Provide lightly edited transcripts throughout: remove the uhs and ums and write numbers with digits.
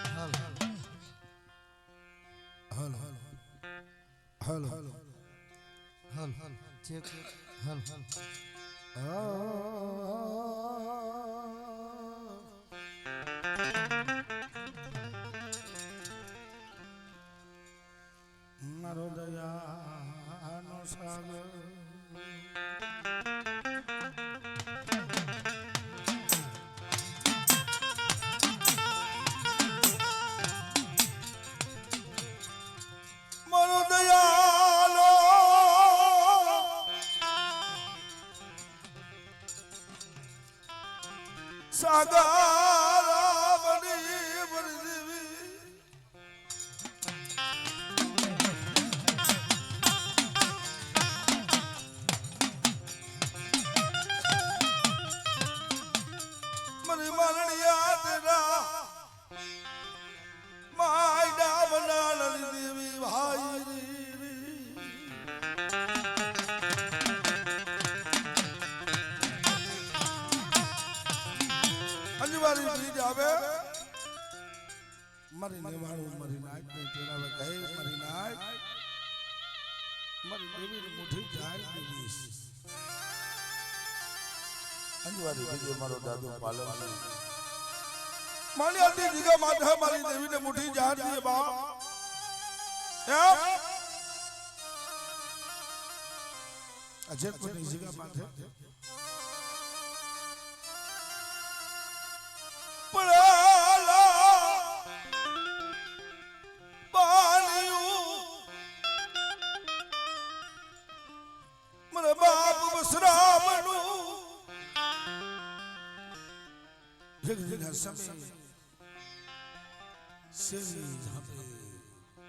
હાલ હાલ હાલ હાલ હાલ હાલ ચેક હાલ હાલ મારો દયાનો સાગર મારો દયાલો સાગર બની બરદેવી મરી મરણિયા તેરા માયડા બનાલી દેવી ભાઈ અંજવારી બીજ આવે મરી નેવાળું મરી નાખ ને તેરાવે કહે મરી નાખ મરી દેવી મુઠી જાય દેવીશ અંજવારી બીજે મારો દાદુ પાલન મારી આતી જીગા માથા મારી દેવી ને મુઠી જાર દીએ બાપ એમ અજે કોઈ જીગા માથે પડાલા પાલિયું મારા બાપ બસરામનું જગ જગા સમય સેવી ધામે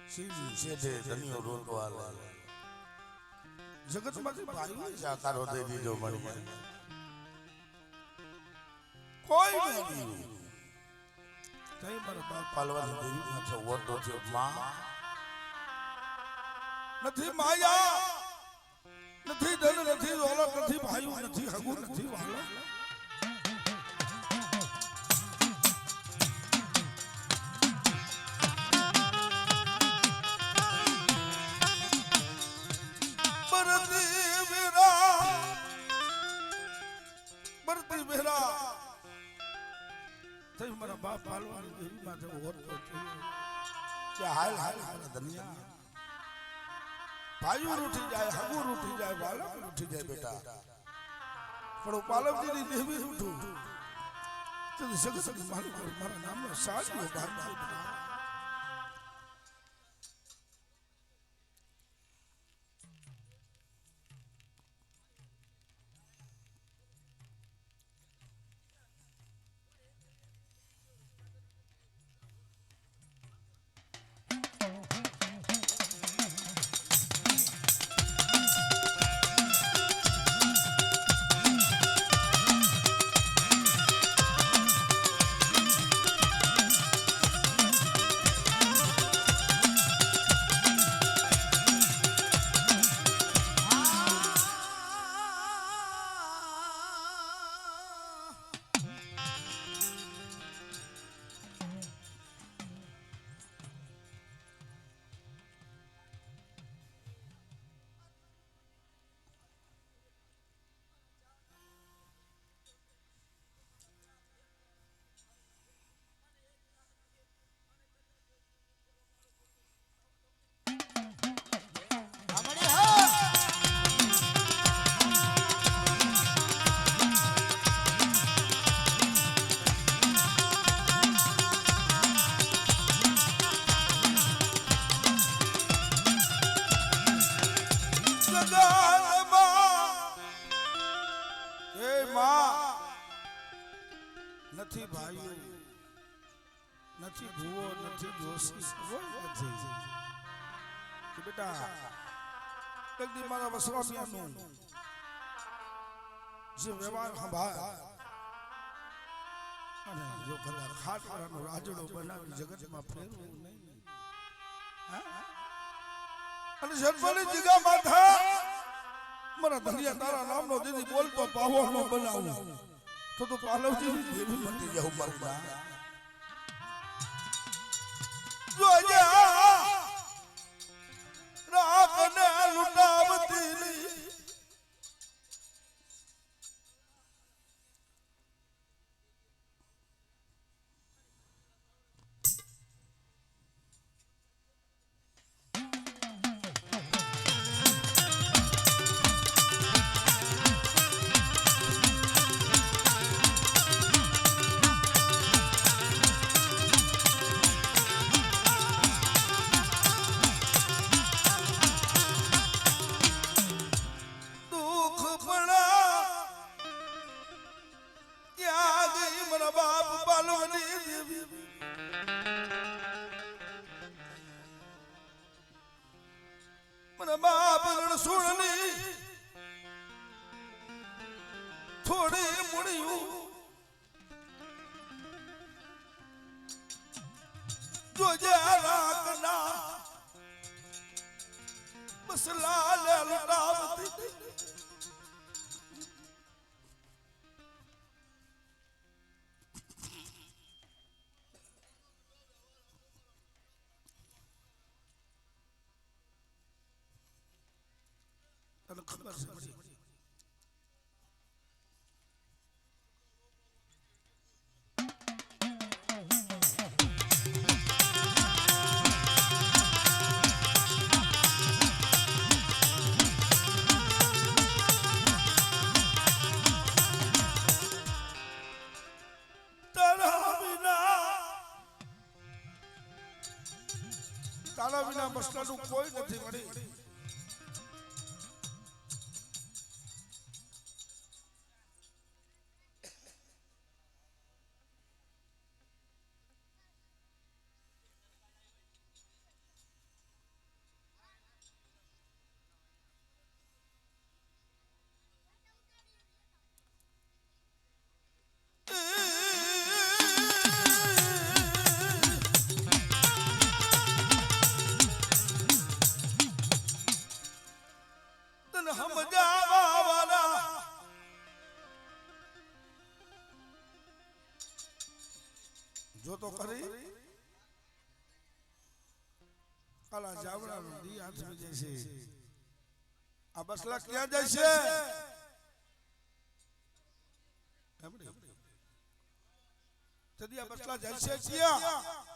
સેવી શેઠે ધનિયો રોતો હાલે જગતમાંથી ભાઈ સાકારો દઈ દીધો મને કોઈ નહીં તઈ મારા બાપ પાલવાની દેવી માથે ઓરડો છે માં નથી માયા નથી ધન નથી દોલત નથી ભાઈ નથી હગુ નથી વાલો બરતી બેરા તઈ મારા બાપ પાલવાની દેવી માથે ઓરતો કે હાલ હાલ હાલ દનિયા ભાઈઓ રૂઠી જાય હગુ રૂઠી જાય વાલા રૂઠી જાય બેટા પણ પાલવજીની દેવી ઉઠું તો જગત મારા નામનો સાચો ભાઈ નથી ભાઈઓ નથી ભૂવો નથી દોષી કોઈ નથી કે બેટા એક દી મારા વસવામિયાનું જે વ્યવહાર સંભાળ અને જો કદાચ ખાટવાળાનો રાજડો બનાવી જગતમાં ફેરવું નહીં અને જન્મની જીગા માથા મારા ધનિયા તારા નામનો દીદી બોલતો પાવો નો બનાવું તો પાલવજી દેવી મટી જાવ મારું જોજે રાખને લૂંટાવતી મને બાપ રણછોડની થોડી મુળિયું જોજે રાખના મસલા લે લટાવતી તને ખબર છે તારા વિના બસલાનું કોઈ નથી મળી જો તો કરી કાલા જાવડાનો દી હાથમાં જશે આ બસલા ક્યાં જશે તદી આ બસલા જશે ક્યાં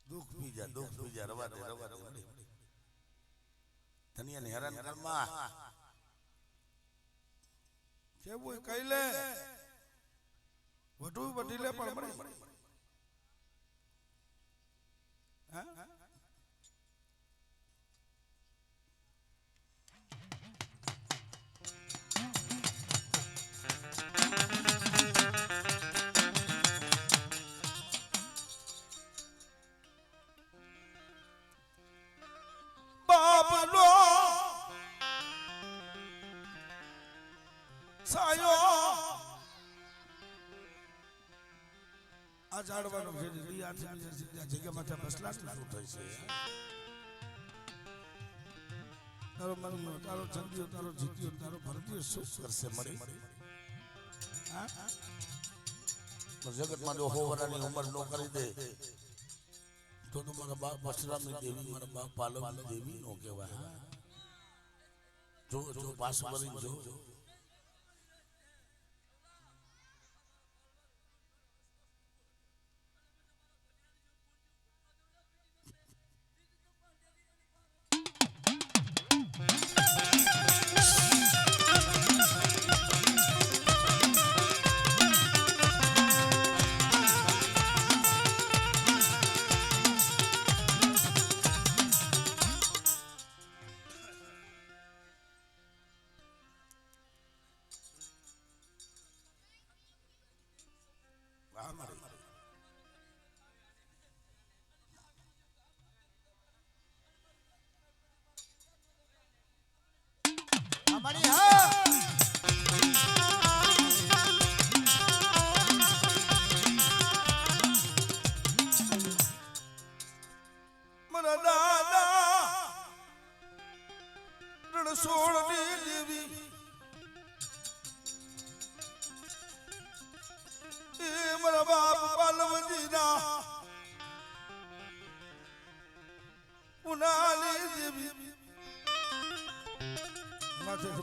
દુઃખ બીજા રવા દે ધનિયાને હેરાન કરમાં કેવું કઈ લે વટુ વટી લે પણ મળી હા આ ઝાડવાનો છે જગ્યામાં બસલા લાગુ થાય છે તારો મનનો તારો ચંદિયો તારો જીત્યો તારો ભરતીયો શું કરશે મળી જગતમાં જો 100 વર્ષની ઉંમર નો કરી દે તો મારા બાપ બસરામની દેવી મારા બાપ પાલવની દેવી નો કહેવાય જો પાછું કરી જો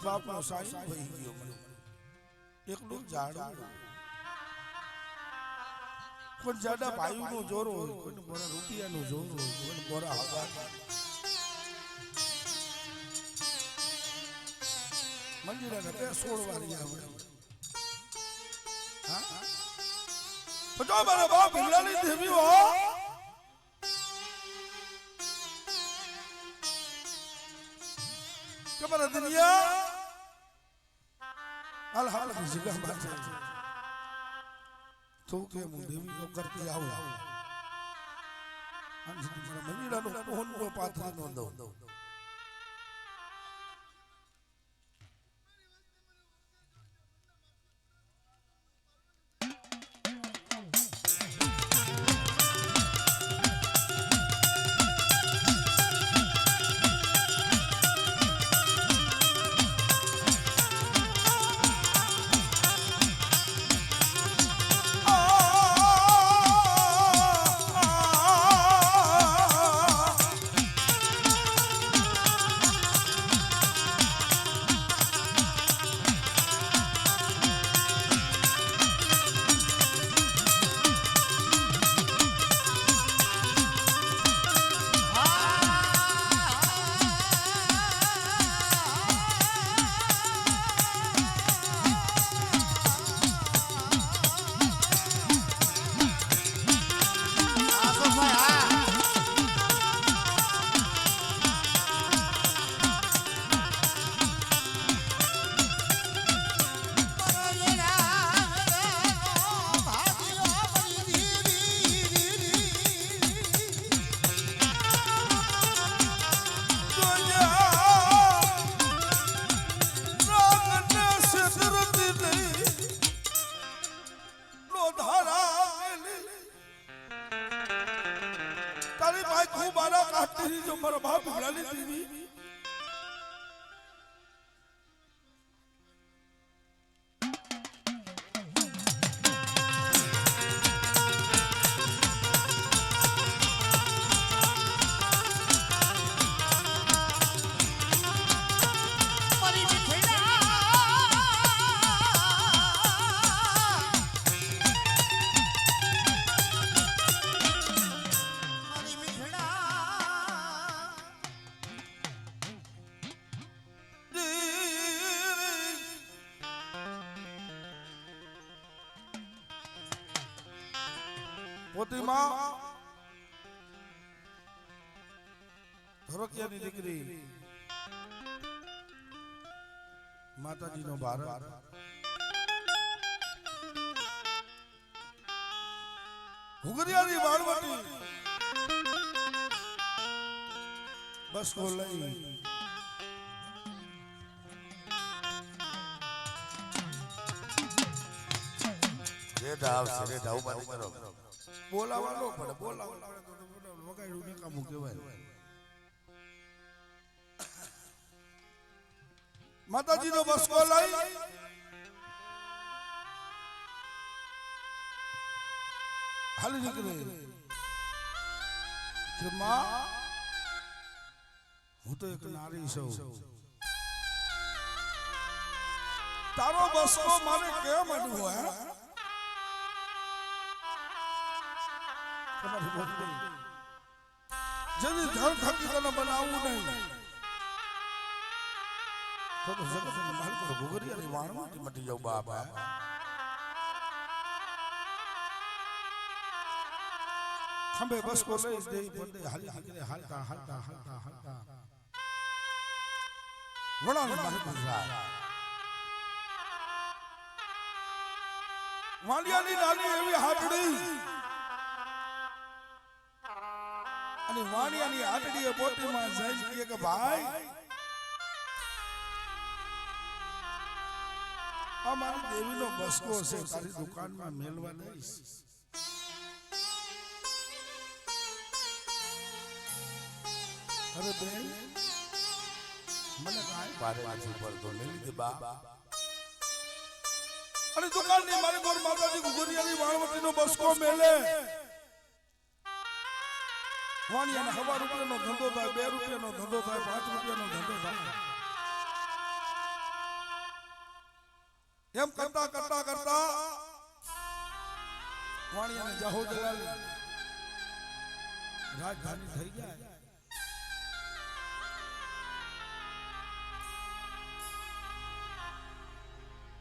બાપનો સાઈ વહી ગયો મને એકલું ઝાડું કોઈ જાડા ભાઈનો જોર હોય કોઈને બોરા રૂપિયાનો જોર હોય કોઈને બોરા હગાર મંજીરાને બે 16 વારી આવે હા પજો મારા બાપ હિલાલી દેવી હો કે મારા દુનિયા હાલ હાલ જગહ બાત છે તો કે હું દેવી નો કરતી આવું અંજની મારા મંજીરાનો કોહનનો પાથરનો દો जो मारा बाप हिलाली देवी પોતીમાં ધોરકિયાની દીકરી માતાજીનો ભારત ઘુઘરિયાની વાળવટી બસ કો લઈ રે ધાવ બાની કરો બોલાવાનો પડે બોલાવાનો વગાડ્યું ને કામું કહેવાય માતાજીનો બસકો લઈ હાલી નીકળે કે માં હું તો એક નારી છું તારો બસકો મારે કેમ અડવો હે તમારી બોલ જલ્દી ધન થકી તને બનાવવું નહીં તો જગતને માલ પર ઘુઘરિયાની વાણમાંથી મટી જાવ બાપા ખંભે બસ કો લઈ દે પડે હાલી નીકળે હાલતા હાલતા હાલતા હાલતા વણાને મારી ગુજરાત વાલિયાની નાની એવી હાટડી અને વાણિયાની આટડીએ પોતીમાં જઈ કહે કે ભાઈ આ મારી દેવીનો બસકો છે તારી દુકાનમાં મેલવા દઈશ અરે બેન મને કાંઈ બારે માછી પર તો નહીં લીધી બા અને દુકાનની મારી ગોર માતાજી ઘુઘરિયાની વાળવટીનો બસકો મેલે વાણિયાને 1.5 રૂપિયાનો ધંધો થાય 2 રૂપિયાનો ધંધો થાય 5 રૂપિયાનો ધંધો થાય એમ કરતા કરતા કરતા વાણિયાને જાહો જલાલી રાજધાની થઈ જાય.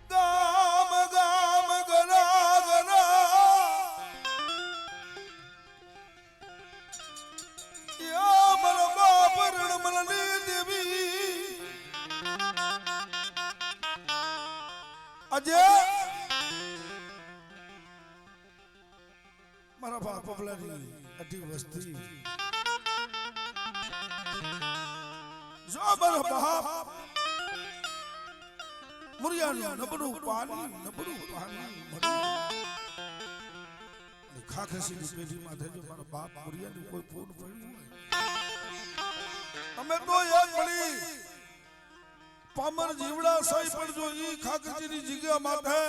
ગામ ગામ ગરા ગરા યા મારા બાપ રણમલની દેવી અજય મારા બાપ પબલાની અઢી વસ્તી જો મારા બાપ મુરિયાનું નબળું પાણી ખાખસીની પેઢીમાં થજો મારા બાપ મુરિયાનું કોઈ ફોન પડ્યું હોય અમે તો એક મળી પામર જીવડા સહી પણ જો ઈ ખાખસીની જગ્યા માથે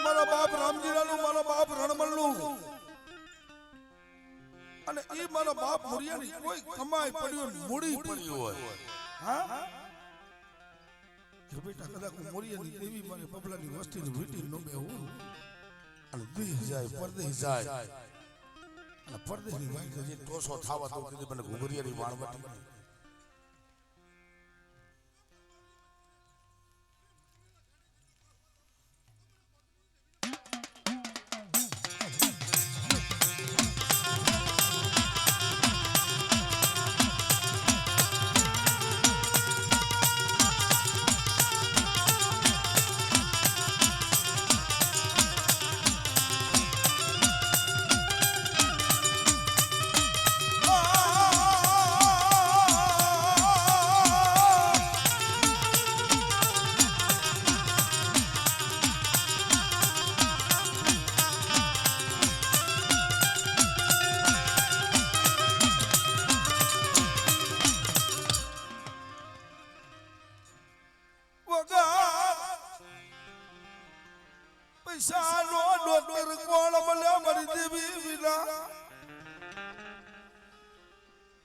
મારા બાપ રામજીરાનું મારા બાપ રણમલનું અને ઈ મારા બાપ મુરિયાની કોઈ કમાઈ પડ્યું મૂડી પડ્યું હોય હા કે બેટા કદાચ મોરિયાની દેવી મારે પબલાની વસ્તીની વીટી નો બે હું અને દીહ જાય પરદેશ જાય અને પરદેશની વાઈ જે ટોસો થાવા તો કીધી મને ઘુઘરિયાની વાણવટી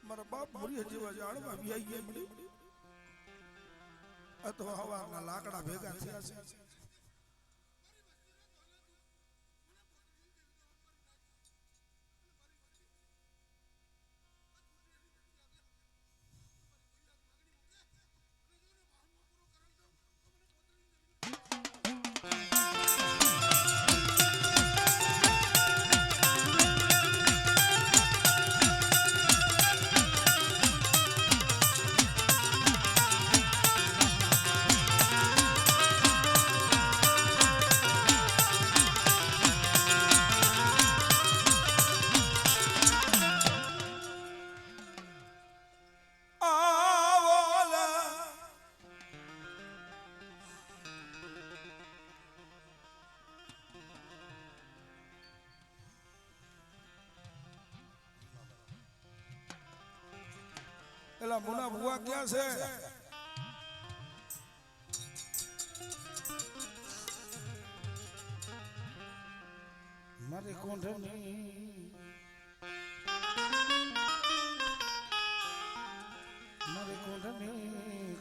મારા બાપ મુરિયા જેવા જાણવા વ્યાઈ મળી અથવા હવાના લાકડા ભેગા થયા છે. એલા મુના ભુવા ક્યાં છે? મારે કોંઢની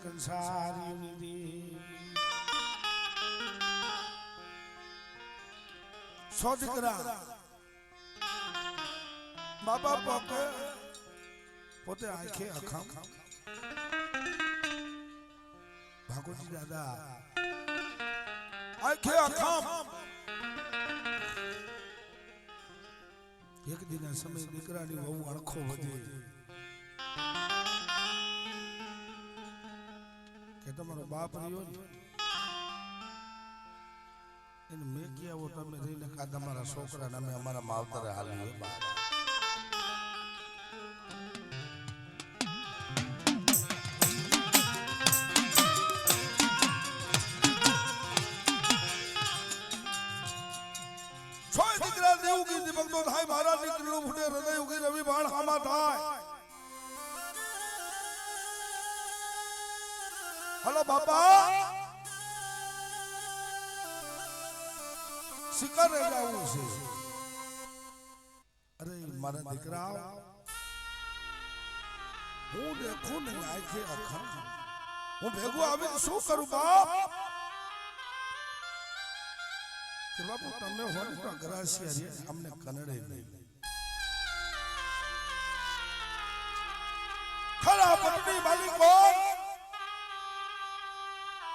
કંસારી દી સો દીકરા બાબા પોતે પોતે આંખે અખામ ભાગોજી દાદા આંખે અખામ એક દિના સમય દીકરાની બહુ અણખો વધી કે તમારો બાપ રહ્યો એને મેં કે આવો તમે રહીને કા તમારા છોકરાને અમે અમારા માવતરે હાલી બાપ થાય મારા દીકરીનું ફૂટે હૃદય ઉગી રવિ બાણ હામા થાય. હલો બાપા શિકારે જવું છે. અરે મારા દીકરા હું દેખું ને આંખે અખમ હું ભેગું આવીને શું કરું બાપ? કે બાપુ તમે હોય તો ગ્રાસિયા રે અમને કનડે નહીં ખરા પત્ની માલિકો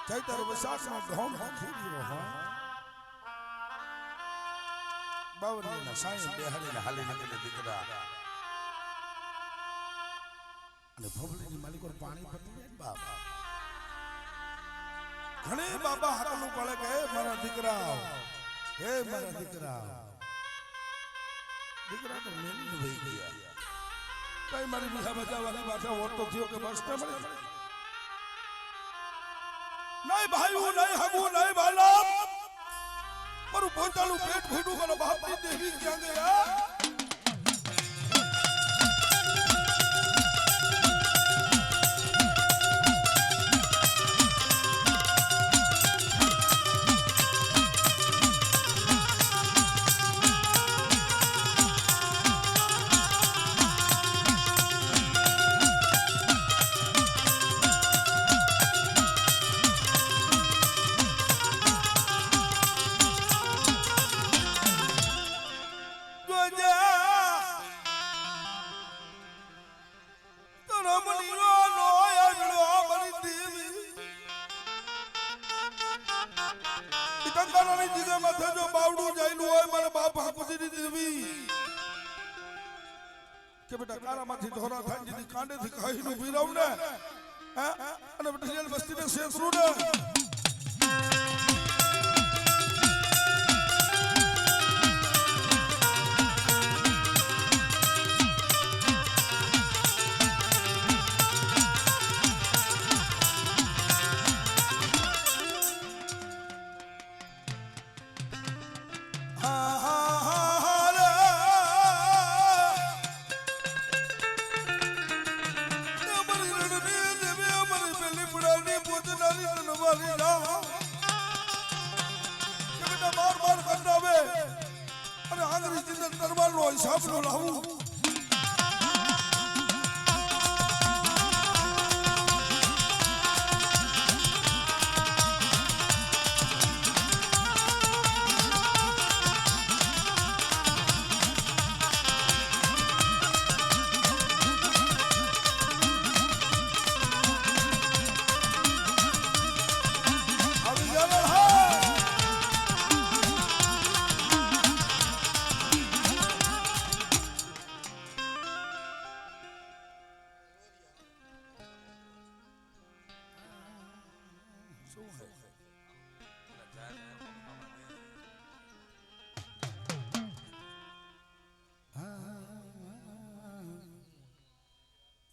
ચૈતર વસાસનો ઢોમ ખીર્યો હોય બાવરીના સાઈ બેહાડીને હાલી નીકળે દીકરા અને ભવલીની માલિકો પાણી પતી બાપ ઘણી બાબા હાકલું પડે કે મારા દીકરા હે મારા દીકરા દીકરા તો મેલી વહી ગયા કઈ મારી બીજા બચાવવાની પાછા ઓટો થયો કે બસ ને મળી નહીં ભાઈ નહીં હગું નહીં બાલા મારું પોતાનું પેટ ભીડું કરો બાપની દેવી ક્યાં ગયા કે બેટા કારામાંથી ધોરા થાંજીની કાંડેથી ખાઈનું પીરાવ ને અને બેટા જેલ બસ્તીને શેતરું ને હિસાબ નો લાવું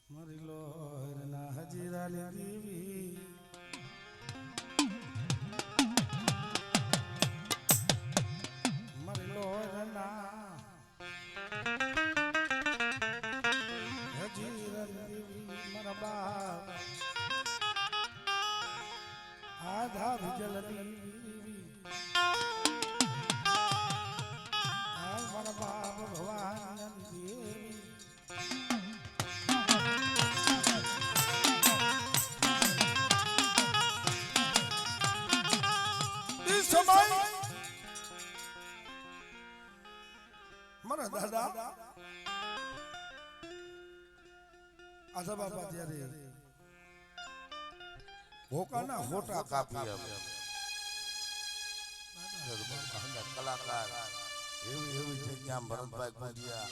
મારી લોહરના હજીરાની દેવી મારી લોહરના હજીરાની દેવી મારા બાપ આધા વિજલ દેવી મારા બાપ ભવાની દેવી મારા દાદા આજા બાપા ત્યારે હોકાના હોટા કાપી કલાકાર એવી જગ્યા ભરતભાઈ ગુંડિયા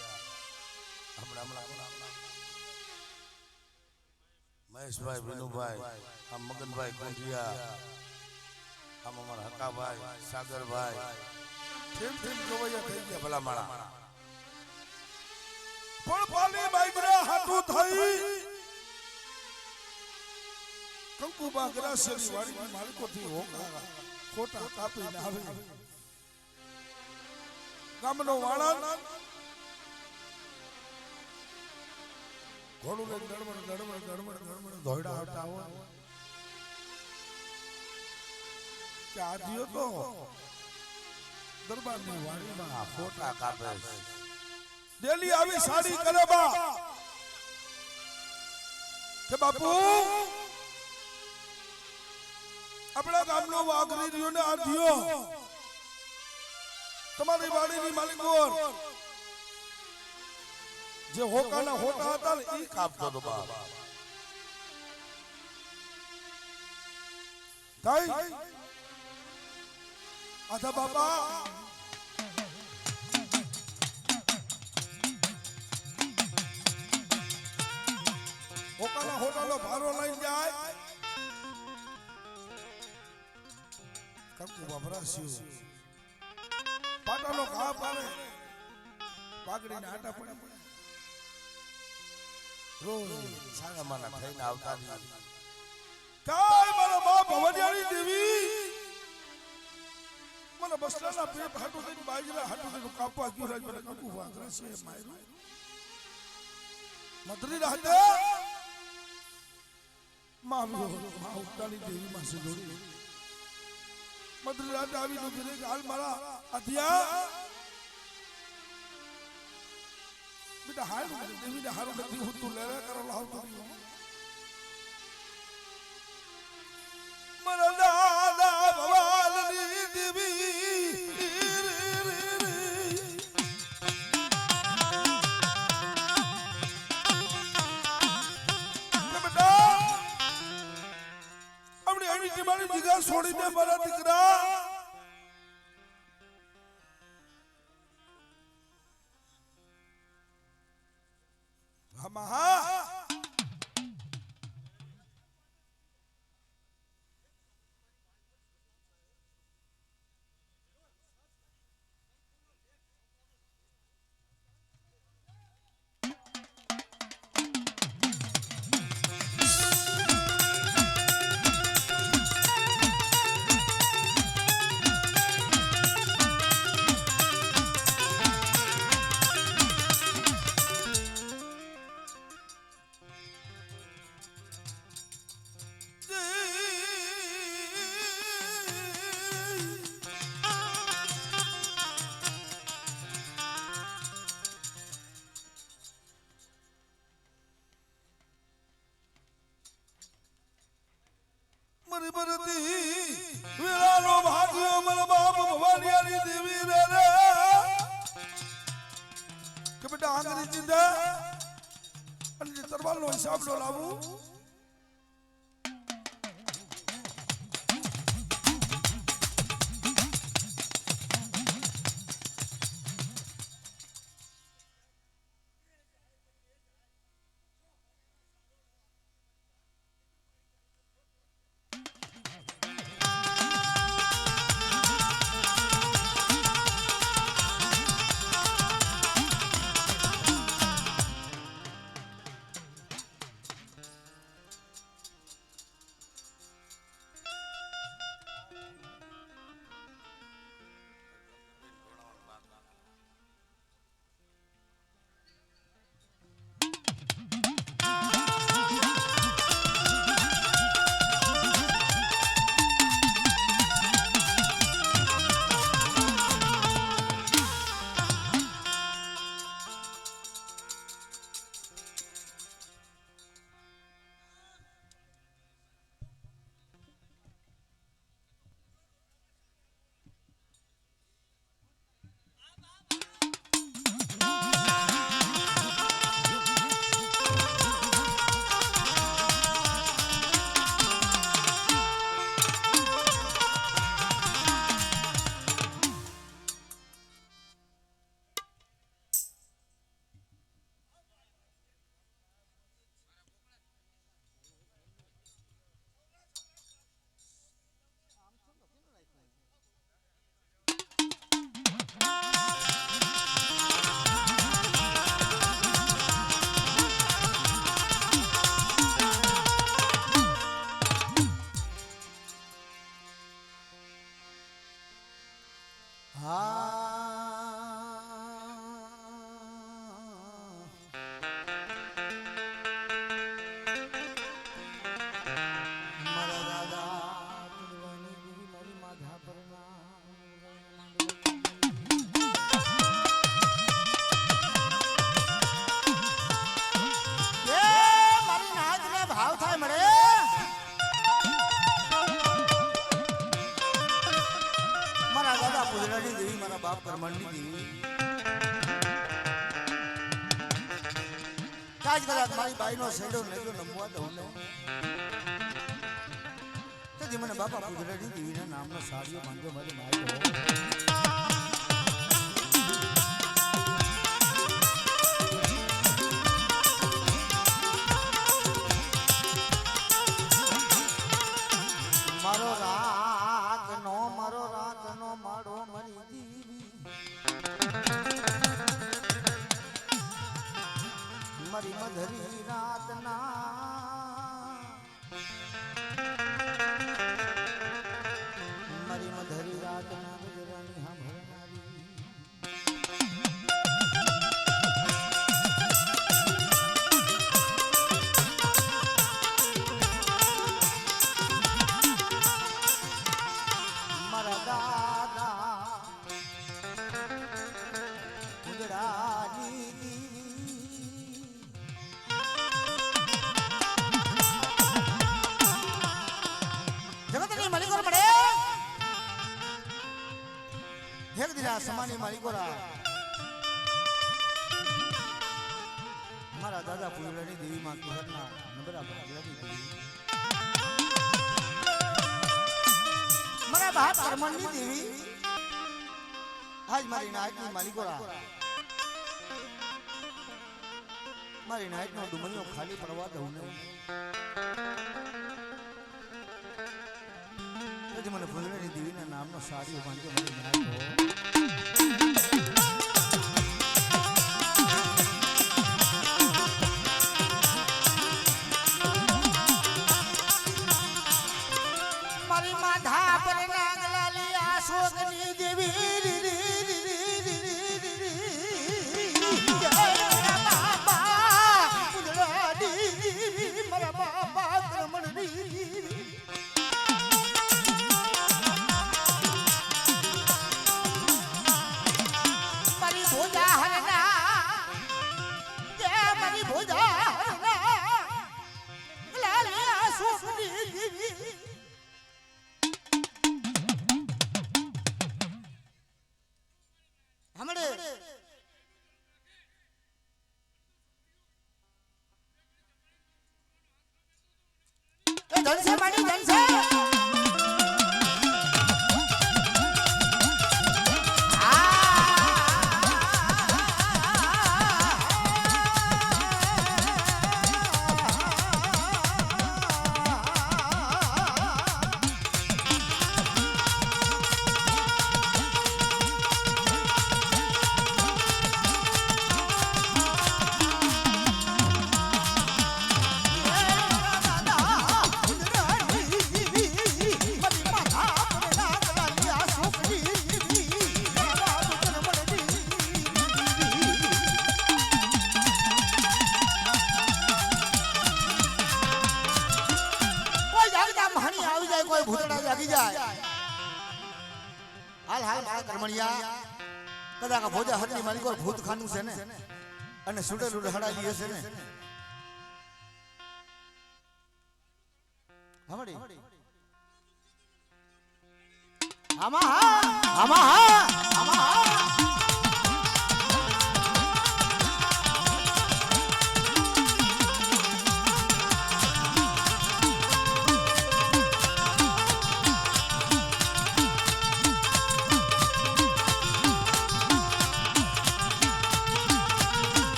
હમણાં મહેશભાઈ વિનુભાઈ આ મગનભાઈ ગુંડિયા આમ અમારા હકાભાઈ સાગરભાઈ ઠેમ ગવૈયા થઈ ગયા ભલા માળા પણ પાલી બાઈગરા હાથું થઈ કંકુબા ગ્રાસિયાની વાડીની માલિકોથી હોકા ખોટા કાપીને આવે ગામનો વાળા ઘોડું લઈને દડમડ દોયડા આવતા હોય કે આદિયો તો દરબારની વાડીમાં ખોટા કાપે ડેલી આવી સાડી કરે બા કે બાપુ આપણા ગામનો વાઘરી રહ્યો ને આદિયો તમારી વાડીની માલિક બોર જે હોકાના હોટા હતા ને ઈ કાપતો તો બાપ થાય આધા બાપા હોકાના હોટાનો ભારો લઈ જાય કંકુ વપરાશ્યું પાટાનો ઘા પાડે પાઘડીને આટા પડે રોજ સાગામાના થઈને આવતા નહીં કાય મારા બાપ ભવડિયાળી દેવી મને બસલાના પેટ હાટુ દઈને બાજરા હાટુ દઈને કાપવા ગયો રાજ મને કંકુ વાગરા છે માર્યું મધરી રાતે માં ઉતારી દેવી માં છે જોડી મધરી રાતે આવી તો ફિરે હાલ મારા અધિયા બેટા હાલ દેવીને હારું નથી હું તું લેરા કરો લાવતો મારા દાદા ભવાલની દેવી બેટા આપણી એવી મારી જગ્યા છોડીને મારા દીકરા મહા મારી બરતી વેળાનો ભાગ્યો મારા બાપ ભવાનિયાની દેવી રે કે બેટા આંગળી ચીંધા અને જે તરવાલનો હિસાબ નો લાવું પૂજડાની દેવી મારા બાપ કર્મણની દેવી કાજ કદાચ મારી બાઈનો સેડો નજો નમવા દઉં ને તેથી મને બાપા પૂજડાની દેવીના નામનો સાડીઓ માંગ્યો મારી માઈ મારો રાતનો માડો મરી દીવી મારી મધરી રાતના મારી મધરી રાતના ગજરાની સાંભળનારી મારા દાદા ઉજડાની જગતની માલિકો પડે હેક દીરા સમાની માલિકોરા મારા દાદા પૂજડાની દેવી માં કિહરના નબરા પૂજડાની દેવી મારા બાપ કર્મણની દેવી આજ મારી નાયકની માલિકોરા મારી નાયકનો ડુમણીઓ ખાલી પડવા દઉં ને તેથી મને પૂજડાની દેવીના નામનો સાડીઓ બાંધ્યો મારી નાયકો મારી માધા પર નાગલાલી આશોકની દેવી મારા બાપા કર્મણની મારી ભોજા હરના મારી ભોજા હરના લાલી આશોકની દેવી हमड़े ए धन से मानी धन से हाल हाल मारा कर्मणिया कदा का भोजा हटनी मालिको भूत खानु છે ને અને સુડે સુડે હડાઈ છે ને હમડી આમાં હા આમાં હા આમાં હા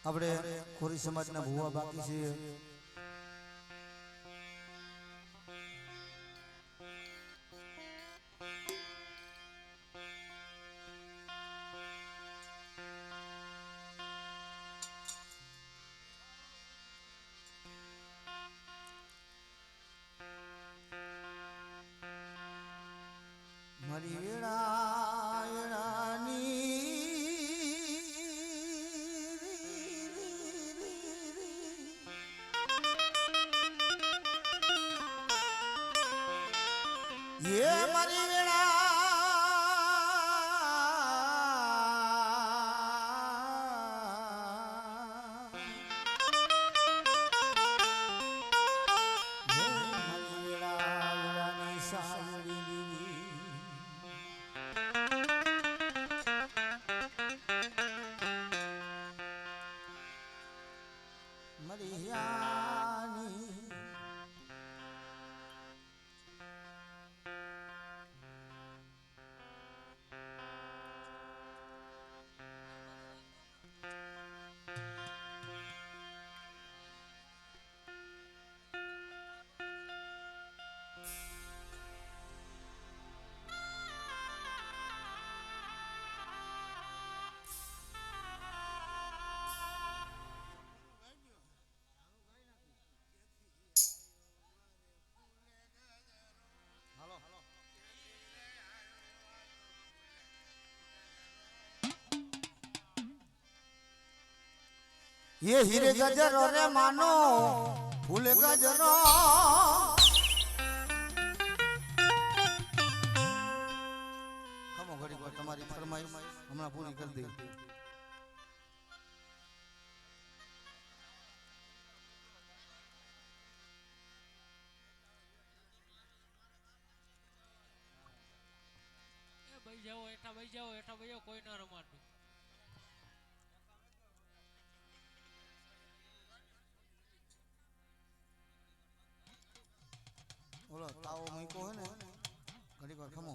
આપણે ખોરી સમાજના ભુવા બાકી છે મારી વેળાની ये मारी वेळा ये हीरे गजरो रे मानो फूल गजरो खमो घड़ी को तुम्हारी फरमाइश हमने पूरी कर दी भाई जाओ एठा भाई जाओ कोई ना रमाडू बोलो ताओ मई को है ने घड़ी को खमो